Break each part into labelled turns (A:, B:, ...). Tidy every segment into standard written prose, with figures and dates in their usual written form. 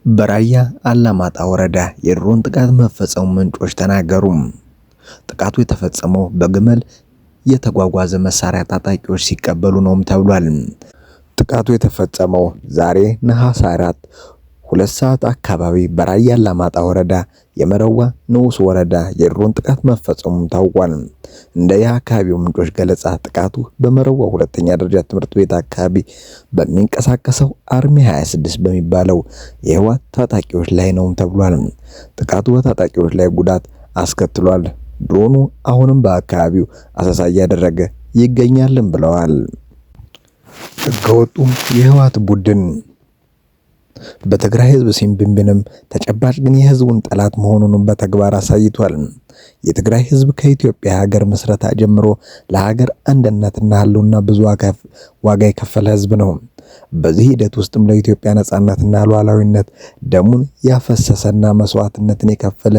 A: በራያ አላማጣ ወረዳ የድሮን ጥቃት መፈጸሙ ምንጮች ተናገሩ። ጥቃቱ የተፈጸመው በግመል የተጓጓዘ መሳሪያ ታጣቂዎች ሲቀበሉ ነውም ተብሏል። ጥቃቱ የተፈጸመው ዛሬ ነሐሴ 4 2 ሰዓት አካባቢ በራያ አላማጣ ወረዳ የመረዋ ንዑስ ወረዳ የድሮን ጥቃት መፈጸሙም ታውቋል። እንደ የአካባቢው ምንጮች ገለጻ ጥቃቱ በመረዋ ሁለተኛ ደረጃ ትምህርት ቤት አካባቢ በሚንቀሳቀሰው አርሚ 26 በሚባለው የህወሓት ታጣቂዎች ላይ ነው ተብሏል። ጥቃቱ በታጣቂዎች ላይ ጉዳት አስከትሏል። ድሮኑ አሁንም በአካባቢው አሰሳ እያደረገ ይገኛልም ብለዋል። ህገወጡ የህወሓት ቡድን በትግራይ ህዝብ ሲንብንብንም ተጨባጭ ግን የህዝቡን ጠላት መሆኑን በተግባር አሳይቷል። የትግራይ ህዝብ ከኢትዮጵያ ሀገር መስረታ ጀምሮ ለሀገር አንድነትና ህልውና ብዙ ዋጋ የከፈለ ህዝብ ነው። በዚህ ሂደት ውስጥም ለኢትዮጵያ ነጻነትና ሉዓላዊነት ደሙን ያፈሰሰና መስዋዕትነትን የከፈለ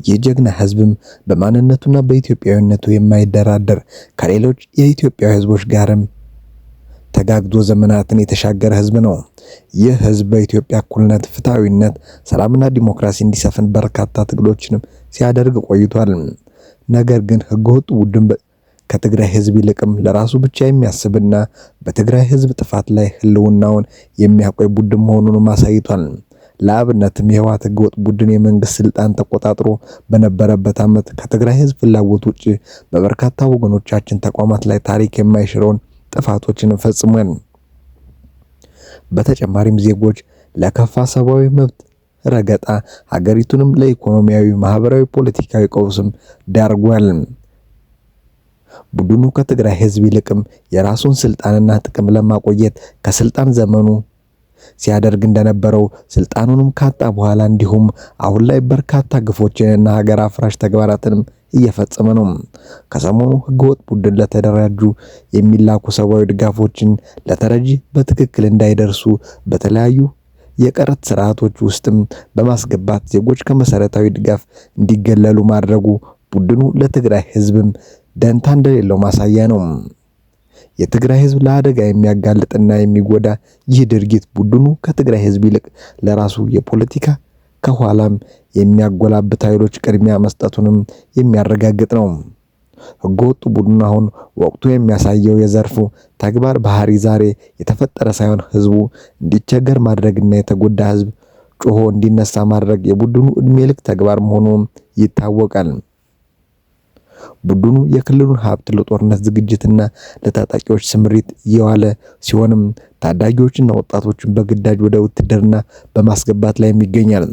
A: የጀግና ህዝብም በማንነቱና በኢትዮጵያዊነቱ የማይደራደር ከሌሎች የኢትዮጵያ ህዝቦች ጋርም ተጋግዞ ዘመናትን የተሻገረ ህዝብ ነው። ይህ ህዝብ በኢትዮጵያ እኩልነት፣ ፍትሃዊነት፣ ሰላምና ዲሞክራሲ እንዲሰፍን በርካታ ትግሎችንም ሲያደርግ ቆይቷል። ነገር ግን ህገወጡ ቡድን ከትግራይ ህዝብ ይልቅም ለራሱ ብቻ የሚያስብና በትግራይ ህዝብ ጥፋት ላይ ህልውናውን የሚያቆይ ቡድን መሆኑን አሳይቷል። ለአብነትም የህወሓት ህገወጥ ቡድን የመንግስት ስልጣን ተቆጣጥሮ በነበረበት ዓመት ከትግራይ ህዝብ ፍላጎት ውጪ በበርካታ ወገኖቻችን ተቋማት ላይ ታሪክ የማይሽረውን ጥፋቶችን ፈጽሟል። በተጨማሪም ዜጎች ለከፋ ሰብአዊ መብት ረገጣ ሀገሪቱንም ለኢኮኖሚያዊ፣ ማህበራዊ፣ ፖለቲካዊ ቀውስም ዳርጓል። ቡድኑ ከትግራይ ህዝብ ይልቅም የራሱን ስልጣንና ጥቅም ለማቆየት ከስልጣን ዘመኑ ሲያደርግ እንደነበረው ስልጣኑንም ካጣ በኋላ እንዲሁም አሁን ላይ በርካታ ግፎችንና ሀገር አፍራሽ ተግባራትንም እየፈጸመ ነው። ከሰሞኑ ህገወጥ ቡድን ለተደራጁ የሚላኩ ሰብአዊ ድጋፎችን ለተረጂ በትክክል እንዳይደርሱ በተለያዩ የቀረጥ ስርዓቶች ውስጥም በማስገባት ዜጎች ከመሰረታዊ ድጋፍ እንዲገለሉ ማድረጉ ቡድኑ ለትግራይ ህዝብም ደንታ እንደሌለው ማሳያ ነው። የትግራይ ህዝብ ለአደጋ የሚያጋልጥና የሚጎዳ ይህ ድርጊት ቡድኑ ከትግራይ ህዝብ ይልቅ ለራሱ የፖለቲካ ከኋላም የሚያጎላብት ኃይሎች ቅድሚያ መስጠቱንም የሚያረጋግጥ ነው። ህገወጡ ቡድኑ አሁን ወቅቱ የሚያሳየው የዘርፉ ተግባር ባህሪ ዛሬ የተፈጠረ ሳይሆን ህዝቡ እንዲቸገር ማድረግና የተጎዳ ህዝብ ጮሆ እንዲነሳ ማድረግ የቡድኑ እድሜ ልክ ተግባር መሆኑን ይታወቃል። ቡድኑ የክልሉን ሀብት ለጦርነት ዝግጅትና ለታጣቂዎች ስምሪት እየዋለ ሲሆንም ታዳጊዎችና ወጣቶችን በግዳጅ ወደ ውትድርና በማስገባት ላይ ይገኛል።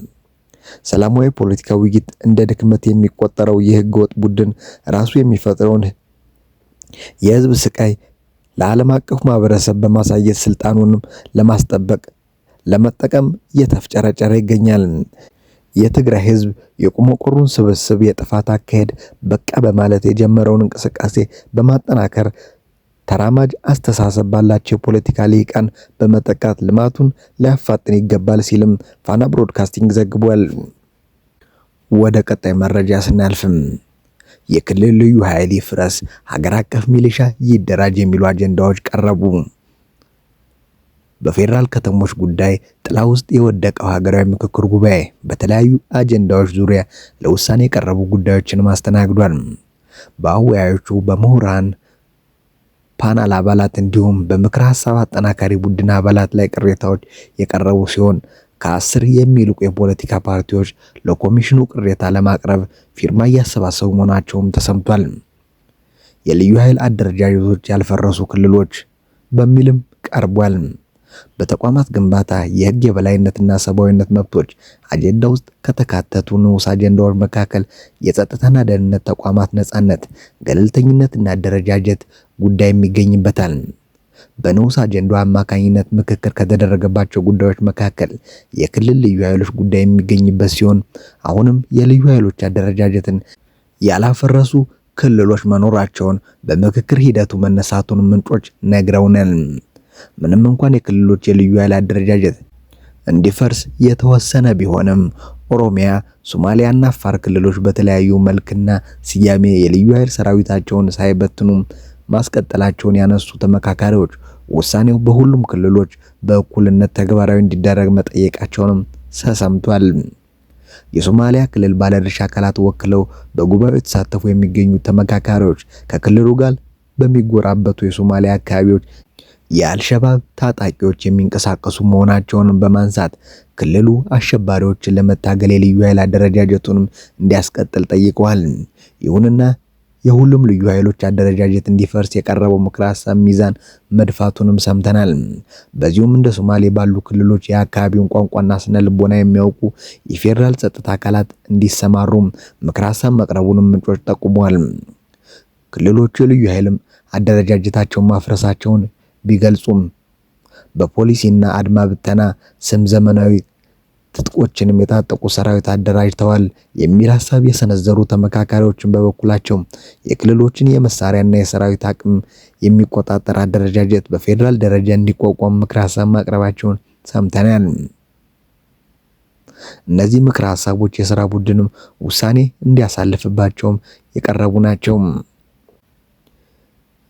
A: ሰላማዊ ፖለቲካ ውይይት እንደ ድክመት የሚቆጠረው የህገወጥ ቡድን ራሱ የሚፈጥረውን የህዝብ ስቃይ ለዓለም አቀፍ ማህበረሰብ በማሳየት ስልጣኑንም ለማስጠበቅ ለመጠቀም እየተፍጨረጨረ ይገኛል። የትግራይ ህዝብ የቁመቆሩን ስብስብ የጥፋት አካሄድ በቃ በማለት የጀመረውን እንቅስቃሴ በማጠናከር ተራማጅ አስተሳሰብ ባላቸው የፖለቲካ ልሂቃን በመጠቃት ልማቱን ሊያፋጥን ይገባል ሲልም ፋና ብሮድካስቲንግ ዘግቧል። ወደ ቀጣይ መረጃ ስናልፍም የክልል ልዩ ኃይል ይፍረስ፣ ሀገር አቀፍ ሚሊሻ ይደራጅ የሚሉ አጀንዳዎች ቀረቡ። በፌደራል ከተሞች ጉዳይ ጥላ ውስጥ የወደቀው ሀገራዊ ምክክር ጉባኤ በተለያዩ አጀንዳዎች ዙሪያ ለውሳኔ የቀረቡ ጉዳዮችን ማስተናግዷል። በአወያዮቹ በምሁራን ፓናል አባላት እንዲሁም በምክር ሀሳብ አጠናካሪ ቡድን አባላት ላይ ቅሬታዎች የቀረቡ ሲሆን ከ10 የሚልቁ የፖለቲካ ፓርቲዎች ለኮሚሽኑ ቅሬታ ለማቅረብ ፊርማ እያሰባሰቡ መሆናቸውም ተሰምቷል። የልዩ ኃይል አደረጃጀቶች ያልፈረሱ ክልሎች በሚልም ቀርቧል። በተቋማት ግንባታ የህግ የበላይነትና ሰብአዊነት መብቶች አጀንዳ ውስጥ ከተካተቱ ንዑስ አጀንዳዎች መካከል የጸጥታና ደህንነት ተቋማት ነጻነት፣ ገለልተኝነትና አደረጃጀት ጉዳይ የሚገኝበታል። በንዑስ አጀንዳው አማካኝነት ምክክር ከተደረገባቸው ጉዳዮች መካከል የክልል ልዩ ኃይሎች ጉዳይ የሚገኝበት ሲሆን አሁንም የልዩ ኃይሎች አደረጃጀትን ያላፈረሱ ክልሎች መኖራቸውን በምክክር ሂደቱ መነሳቱን ምንጮች ነግረውናል። ምንም እንኳን የክልሎች የልዩ ኃይል አደረጃጀት እንዲፈርስ የተወሰነ ቢሆንም ኦሮሚያ፣ ሶማሊያና አፋር ክልሎች በተለያዩ መልክና ስያሜ የልዩ ኃይል ሰራዊታቸውን ሳይበትኑ ማስቀጠላቸውን ያነሱ ተመካካሪዎች ውሳኔው በሁሉም ክልሎች በእኩልነት ተግባራዊ እንዲደረግ መጠየቃቸውንም ተሰምቷል። የሶማሊያ ክልል ባለድርሻ አካላት ወክለው በጉባኤው የተሳተፉ የሚገኙ ተመካካሪዎች ከክልሉ ጋር በሚጎራበቱ የሶማሊያ አካባቢዎች የአልሸባብ ታጣቂዎች የሚንቀሳቀሱ መሆናቸውን በማንሳት ክልሉ አሸባሪዎችን ለመታገል የልዩ ኃይል አደረጃጀቱንም እንዲያስቀጥል ጠይቀዋል። ይሁንና የሁሉም ልዩ ኃይሎች አደረጃጀት እንዲፈርስ የቀረበው ምክረ ሀሳብ ሚዛን መድፋቱንም ሰምተናል። በዚሁም እንደ ሶማሌ ባሉ ክልሎች የአካባቢውን ቋንቋና ስነ ልቦና የሚያውቁ የፌዴራል ጸጥታ አካላት እንዲሰማሩ ምክረ ሀሳብ መቅረቡንም ምንጮች ጠቁመዋል። ክልሎቹ የልዩ ኃይልም አደረጃጀታቸውን ማፍረሳቸውን ቢገልጹም በፖሊሲና አድማ ብተና ስም ዘመናዊ ትጥቆችንም የታጠቁ ሰራዊት አደራጅተዋል የሚል ሀሳብ የሰነዘሩ ተመካካሪዎችን በበኩላቸው የክልሎችን የመሳሪያና የሰራዊት አቅም የሚቆጣጠር አደረጃጀት በፌዴራል ደረጃ እንዲቋቋም ምክረ ሀሳብ ማቅረባቸውን ሰምተናል። እነዚህ ምክረ ሀሳቦች የሥራ ቡድንም ውሳኔ እንዲያሳልፍባቸውም የቀረቡ ናቸው።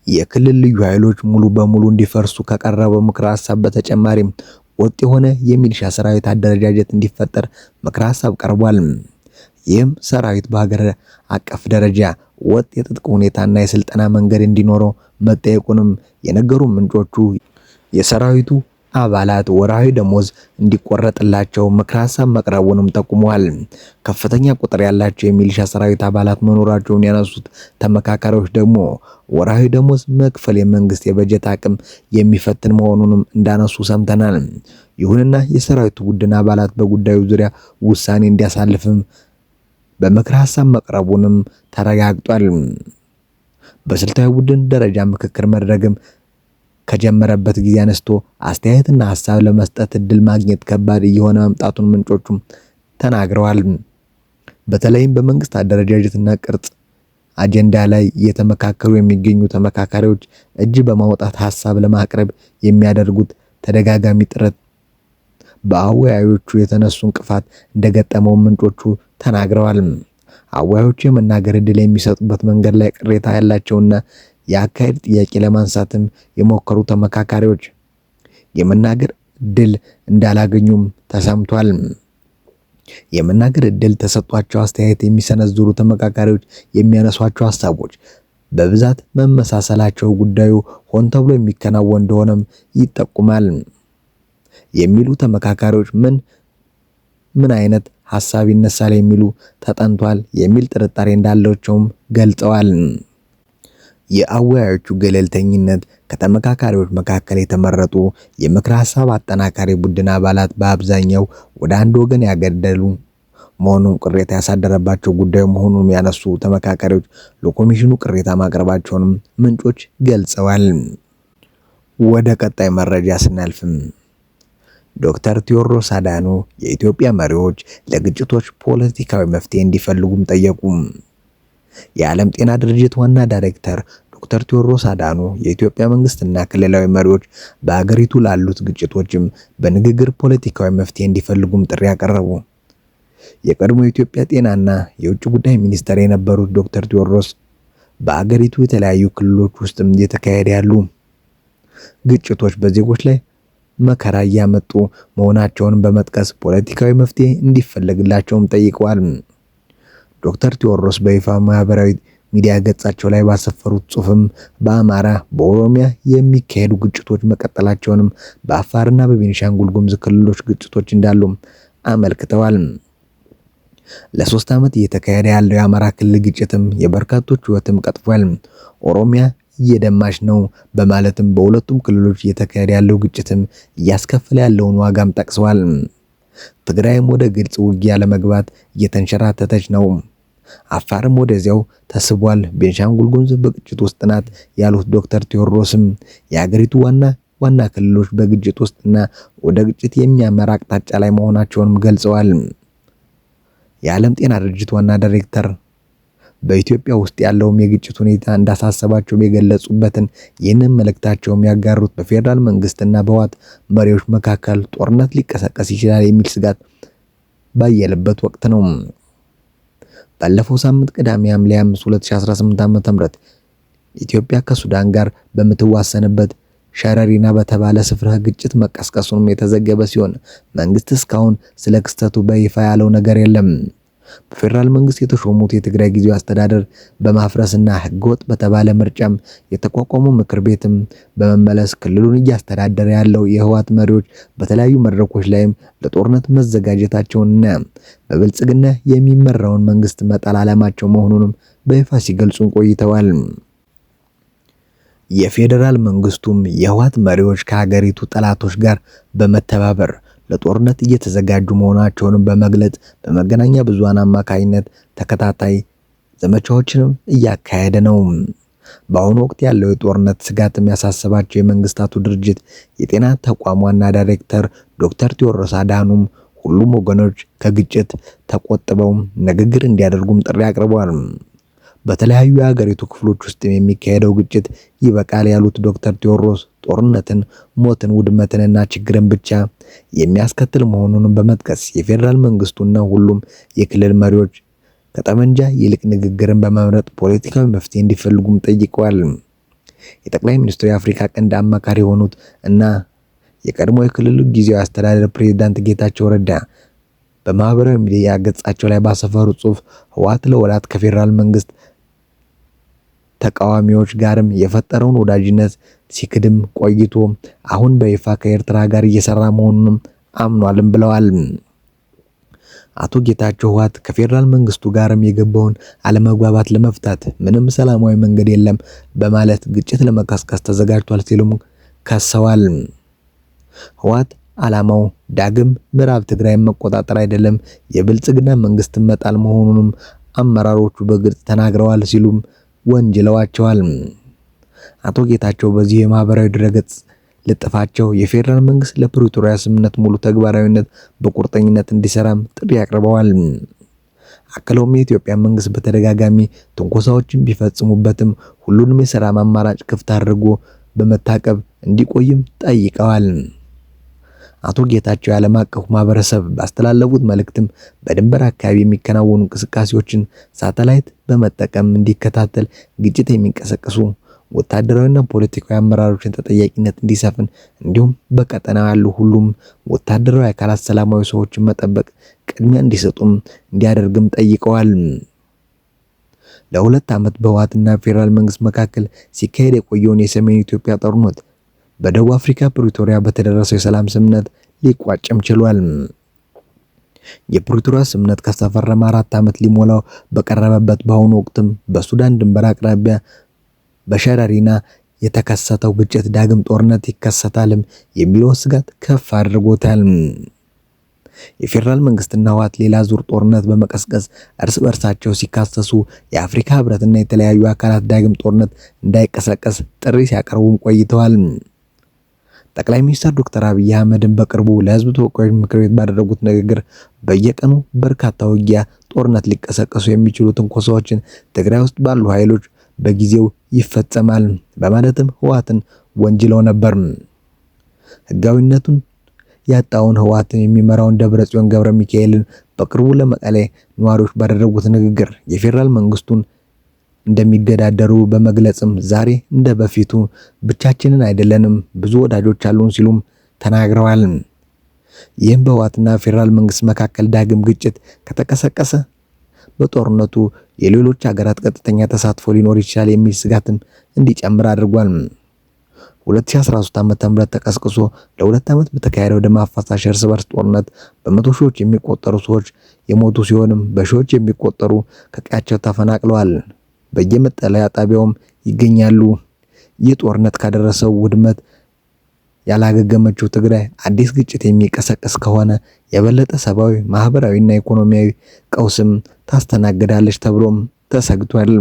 A: የክልል ልዩ ኃይሎች ሙሉ በሙሉ እንዲፈርሱ ከቀረበው ምክረ ሀሳብ በተጨማሪም ወጥ የሆነ የሚሊሻ ሰራዊት አደረጃጀት እንዲፈጠር ምክረ ሀሳብ ቀርቧል። ይህም ሰራዊት በሀገር አቀፍ ደረጃ ወጥ የትጥቅ ሁኔታና የስልጠና መንገድ እንዲኖረው መጠየቁንም የነገሩ ምንጮቹ የሰራዊቱ አባላት ወራዊ ደሞዝ እንዲቆረጥላቸው ምክረ ሀሳብ መቅረቡንም ጠቁመዋል። ከፍተኛ ቁጥር ያላቸው የሚሊሻ ሰራዊት አባላት መኖራቸውን ያነሱት ተመካካሪዎች ደግሞ ወራዊ ደሞዝ መክፈል የመንግስት የበጀት አቅም የሚፈትን መሆኑንም እንዳነሱ ሰምተናል። ይሁንና የሰራዊቱ ቡድን አባላት በጉዳዩ ዙሪያ ውሳኔ እንዲያሳልፍም በምክረ ሀሳብ መቅረቡንም ተረጋግጧል። በስልታዊ ቡድን ደረጃ ምክክር መድረግም ከጀመረበት ጊዜ አንስቶ አስተያየትና ሀሳብ ለመስጠት እድል ማግኘት ከባድ እየሆነ መምጣቱን ምንጮቹም ተናግረዋል። በተለይም በመንግስት አደረጃጀትና ቅርጽ አጀንዳ ላይ እየተመካከሩ የሚገኙ ተመካካሪዎች እጅ በማውጣት ሀሳብ ለማቅረብ የሚያደርጉት ተደጋጋሚ ጥረት በአወያዮቹ የተነሱ እንቅፋት እንደገጠመው ምንጮቹ ተናግረዋል። አወያዮቹ የመናገር እድል የሚሰጡበት መንገድ ላይ ቅሬታ ያላቸውና የአካሄድ ጥያቄ ለማንሳትም የሞከሩ ተመካካሪዎች የመናገር እድል እንዳላገኙም ተሰምቷል። የመናገር እድል ተሰጧቸው አስተያየት የሚሰነዝሩ ተመካካሪዎች የሚያነሷቸው ሀሳቦች በብዛት መመሳሰላቸው ጉዳዩ ሆን ተብሎ የሚከናወን እንደሆነም ይጠቁማል የሚሉ ተመካካሪዎች ምን አይነት ሀሳብ ይነሳል የሚሉ ተጠንቷል የሚል ጥርጣሬ እንዳላቸውም ገልጸዋል። የአወያዮቹ ገለልተኝነት ከተመካካሪዎች መካከል የተመረጡ የምክረ ሀሳብ አጠናካሪ ቡድን አባላት በአብዛኛው ወደ አንድ ወገን ያገደሉ መሆኑን ቅሬታ ያሳደረባቸው ጉዳዩ መሆኑን ያነሱ ተመካካሪዎች ለኮሚሽኑ ቅሬታ ማቅረባቸውንም ምንጮች ገልጸዋል። ወደ ቀጣይ መረጃ ስናልፍም ዶክተር ቴዎድሮስ አድሃኖም የኢትዮጵያ መሪዎች ለግጭቶች ፖለቲካዊ መፍትሄ እንዲፈልጉም ጠየቁ። የዓለም ጤና ድርጅት ዋና ዳይሬክተር ዶክተር ቴዎድሮስ አድሃኖም የኢትዮጵያ መንግስትና ክልላዊ መሪዎች በአገሪቱ ላሉት ግጭቶችም በንግግር ፖለቲካዊ መፍትሄ እንዲፈልጉም ጥሪ ያቀረቡ። የቀድሞ የኢትዮጵያ ጤናና የውጭ ጉዳይ ሚኒስትር የነበሩት ዶክተር ቴዎድሮስ በአገሪቱ የተለያዩ ክልሎች ውስጥም እየተካሄደ ያሉ ግጭቶች በዜጎች ላይ መከራ እያመጡ መሆናቸውን በመጥቀስ ፖለቲካዊ መፍትሄ እንዲፈለግላቸውም ጠይቀዋል። ዶክተር ቴዎድሮስ በይፋ ማህበራዊ ሚዲያ ገጻቸው ላይ ባሰፈሩት ጽሑፍም በአማራ፣ በኦሮሚያ የሚካሄዱ ግጭቶች መቀጠላቸውንም በአፋርና በቤኒሻንጉል ጉሙዝ ክልሎች ግጭቶች እንዳሉ አመልክተዋል። ለ3 ዓመት እየተካሄደ ያለው የአማራ ክልል ግጭትም የበርካቶች ሕይወትም ቀጥፏል። ኦሮሚያ እየደማች ነው በማለትም በሁለቱም ክልሎች እየተካሄደ ያለው ግጭትም እያስከፈለ ያለውን ዋጋም ጠቅሰዋል። ትግራይም ወደ ግልጽ ውጊያ ለመግባት እየተንሸራተተች ነው። አፋርም ወደዚያው ተስቧል። ቤንሻንጉል ጉሙዝ በግጭት ውስጥ ናት ያሉት ዶክተር ቴዎድሮስም የሀገሪቱ ዋና ክልሎች በግጭት ውስጥና ወደ ግጭት የሚያመራ አቅጣጫ ላይ መሆናቸውንም ገልጸዋል። የዓለም ጤና ድርጅት ዋና ዳይሬክተር በኢትዮጵያ ውስጥ ያለውም የግጭት ሁኔታ እንዳሳሰባቸው የገለጹበትን ይህንን መልእክታቸውም ያጋሩት በፌዴራል መንግስትና በህወሓት መሪዎች መካከል ጦርነት ሊቀሰቀስ ይችላል የሚል ስጋት ባየለበት ወቅት ነው። ባለፈው ሳምንት ቅዳሜ ሐምሌ 5 2018 ዓ.ም ኢትዮጵያ ከሱዳን ጋር በምትዋሰንበት ሸረሪና በተባለ ስፍራ ግጭት መቀስቀሱንም የተዘገበ ሲሆን መንግስት እስካሁን ስለ ክስተቱ በይፋ ያለው ነገር የለም። በፌዴራል መንግስት የተሾሙት የትግራይ ጊዜያዊ አስተዳደር በማፍረስና ህገወጥ በተባለ ምርጫም የተቋቋመው ምክር ቤትም በመመለስ ክልሉን እያስተዳደረ ያለው የህወሓት መሪዎች በተለያዩ መድረኮች ላይም ለጦርነት መዘጋጀታቸውንና በብልጽግና የሚመራውን መንግስት መጣል ዓላማቸው መሆኑንም በይፋ ሲገልጹ ቆይተዋል። የፌዴራል መንግስቱም የህወሓት መሪዎች ከሀገሪቱ ጠላቶች ጋር በመተባበር ለጦርነት እየተዘጋጁ መሆናቸውን በመግለጽ በመገናኛ ብዙሃን አማካኝነት ተከታታይ ዘመቻዎችንም እያካሄደ ነው። በአሁኑ ወቅት ያለው የጦርነት ስጋትም ያሳሰባቸው የመንግስታቱ ድርጅት የጤና ተቋም ዋና ዳይሬክተር ዶክተር ቴዎድሮስ አድሃኖም ሁሉም ወገኖች ከግጭት ተቆጥበው ንግግር እንዲያደርጉም ጥሪ አቅርበዋል። በተለያዩ የሀገሪቱ ክፍሎች ውስጥ የሚካሄደው ግጭት ይበቃል ያሉት ዶክተር ቴዎድሮስ ጦርነትን፣ ሞትን፣ ውድመትንና ችግርን ብቻ የሚያስከትል መሆኑን በመጥቀስ የፌዴራል መንግስቱና ሁሉም የክልል መሪዎች ከጠመንጃ ይልቅ ንግግርን በመምረጥ ፖለቲካዊ መፍትሄ እንዲፈልጉም ጠይቀዋል። የጠቅላይ ሚኒስትሩ የአፍሪካ ቀንድ አማካሪ የሆኑት እና የቀድሞ የክልሉ ጊዜያዊ አስተዳደር ፕሬዝዳንት ጌታቸው ረዳ በማህበራዊ ሚዲያ ገጻቸው ላይ ባሰፈሩ ጽሑፍ ህወሓት ለወራት ከፌዴራል መንግስት ተቃዋሚዎች ጋርም የፈጠረውን ወዳጅነት ሲክድም ቆይቶ አሁን በይፋ ከኤርትራ ጋር እየሰራ መሆኑንም አምኗልም ብለዋል። አቶ ጌታቸው ህወሓት ከፌዴራል መንግስቱ ጋርም የገባውን አለመግባባት ለመፍታት ምንም ሰላማዊ መንገድ የለም በማለት ግጭት ለመቀስቀስ ተዘጋጅቷል ሲሉም ከሰዋል። ህወሓት ዓላማው ዳግም ምዕራብ ትግራይን መቆጣጠር አይደለም፣ የብልጽግና መንግስትን መጣል መሆኑንም አመራሮቹ በግልጽ ተናግረዋል ሲሉም ወንጅለዋቸዋል። አቶ ጌታቸው በዚህ የማህበራዊ ድረገጽ ልጥፋቸው የፌዴራል መንግስት ለፕሪቶሪያ ስምምነት ሙሉ ተግባራዊነት በቁርጠኝነት እንዲሰራም ጥሪ አቅርበዋል። አክለውም የኢትዮጵያ መንግስት በተደጋጋሚ ትንኮሳዎችን ቢፈጽሙበትም ሁሉንም የሰላም አማራጭ ክፍት አድርጎ በመታቀብ እንዲቆይም ጠይቀዋል። አቶ ጌታቸው የዓለም አቀፉ ማህበረሰብ ባስተላለፉት መልእክትም በድንበር አካባቢ የሚከናወኑ እንቅስቃሴዎችን ሳተላይት በመጠቀም እንዲከታተል፣ ግጭት የሚንቀሰቀሱ ወታደራዊና ፖለቲካዊ አመራሮችን ተጠያቂነት እንዲሰፍን እንዲሁም በቀጠናው ያሉ ሁሉም ወታደራዊ አካላት ሰላማዊ ሰዎችን መጠበቅ ቅድሚያ እንዲሰጡም እንዲያደርግም ጠይቀዋል። ለሁለት ዓመት በህወሓትና ፌዴራል መንግስት መካከል ሲካሄድ የቆየውን የሰሜን ኢትዮጵያ ጦርነት በደቡብ አፍሪካ ፕሪቶሪያ በተደረሰው የሰላም ስምምነት ሊቋጭም ችሏል። የፕሪቶሪያ ስምምነት ከተፈረመ 4 ዓመት ሊሞላው በቀረበበት በአሁኑ ወቅትም በሱዳን ድንበር አቅራቢያ በሸረሪና የተከሰተው ግጭት ዳግም ጦርነት ይከሰታልም የሚለው ስጋት ከፍ አድርጎታል። የፌዴራል መንግስትና ህወሓት ሌላ ዙር ጦርነት በመቀስቀስ እርስ በርሳቸው ሲካሰሱ የአፍሪካ ህብረትና የተለያዩ አካላት ዳግም ጦርነት እንዳይቀሰቀስ ጥሪ ሲያቀርቡም ቆይተዋል። ጠቅላይ ሚኒስትር ዶክተር አብይ አህመድን በቅርቡ ለህዝብ ተወካዮች ምክር ቤት ባደረጉት ንግግር በየቀኑ በርካታ ውጊያ፣ ጦርነት ሊቀሰቀሱ የሚችሉ ትንኮሳዎችን ትግራይ ውስጥ ባሉ ኃይሎች በጊዜው ይፈጸማል በማለትም ህወሓትን ወንጅለው ነበር። ህጋዊነቱን ያጣውን ህወሓትን የሚመራውን ደብረጽዮን ገብረ ሚካኤልን በቅርቡ ለመቀሌ ነዋሪዎች ባደረጉት ንግግር የፌዴራል መንግስቱን እንደሚገዳደሩ በመግለጽም ዛሬ እንደ በፊቱ ብቻችንን አይደለንም፣ ብዙ ወዳጆች አሉን ሲሉም ተናግረዋል። ይህም በህወሓትና ፌዴራል መንግስት መካከል ዳግም ግጭት ከተቀሰቀሰ በጦርነቱ የሌሎች ሀገራት ቀጥተኛ ተሳትፎ ሊኖር ይችላል የሚል ስጋትም እንዲጨምር አድርጓል። 2013 ዓ.ም ተቀስቅሶ ለ2 ዓመት በተካሄደው ደም አፋሳሽ እርስ በርስ ጦርነት በመቶ ሺዎች የሚቆጠሩ ሰዎች የሞቱ ሲሆንም በሺዎች የሚቆጠሩ ከቀያቸው ተፈናቅለዋል፣ በየመጠለያ ጣቢያውም ይገኛሉ። ይህ ጦርነት ካደረሰው ውድመት ያላገገመችው ትግራይ አዲስ ግጭት የሚቀሰቀስ ከሆነ የበለጠ ሰብአዊ፣ ማህበራዊና ኢኮኖሚያዊ ቀውስም ታስተናግዳለች ተብሎም ተሰግቷል።